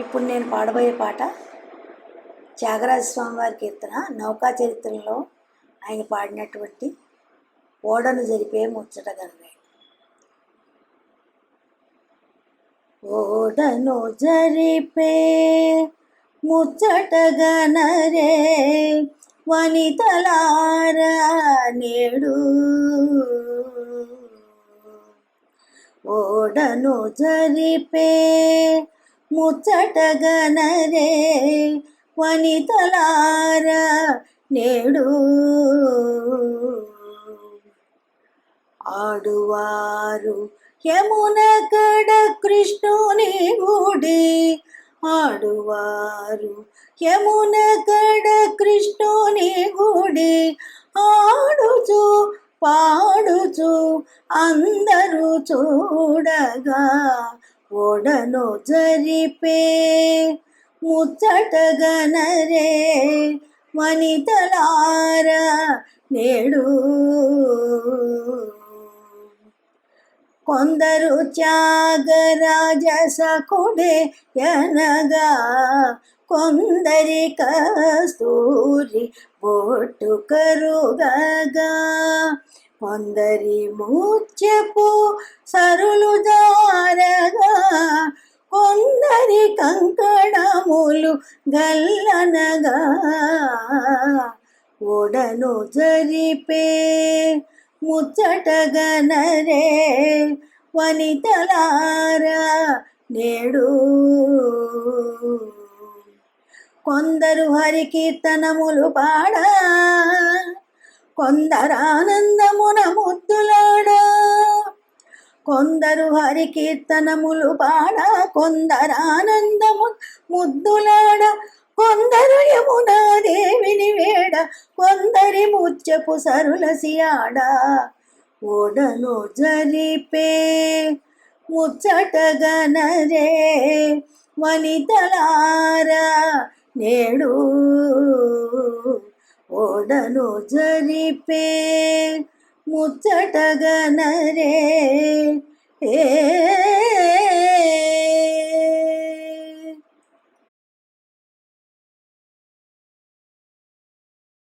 ఇప్పుడు నేను పాడబోయే పాట త్యాగరాజ స్వామి వారి కీర్తన నౌకా చరిత్రలో ఆయన పాడినటువంటి ఓడను జరిపే ముచ్చటగనరే. ఓడను జరిపే ముచ్చటగనరే వనితలారా నేడు, ఓడను జరిపే ముచ్చటగనరే వనితలారా నేడు, ఆడువారు యమున కడ కృష్ణుని గుడి, ఆడువారు యమున కడ కృష్ణుని గుడి, ఆడుచు పాడుచు అందరూ చూడగా ఓడను జరిపే ముచ్చటగనరే వనితలారా నేడు. కొందరు త్యాగరాజసకుడే యనగా, కొందరి కస్తూరి బొట్టు కరుగగా, కొందరి ముత్యపు సరులు జారగా, కొందరి కంకణములు గల్లనగా, ఓడను జరిపే ముచ్చటగనరే వనితలారా నేడు. కొందరు హరి కీర్తనములు పాడా, కొందరానందమున ముద్దులాడా, కొందరు హరి కీర్తనములు పాడా, కొందరానందము ముద్దులాడ, కొందరు యమునా దేవిని వేడ, కొందరి ముత్యపు సరులసియాడ, ఓడను జరిపే ముచ్చటగనరే వనితలారా నేడు, ఓడను జరిపే ముచ్చటగనరే.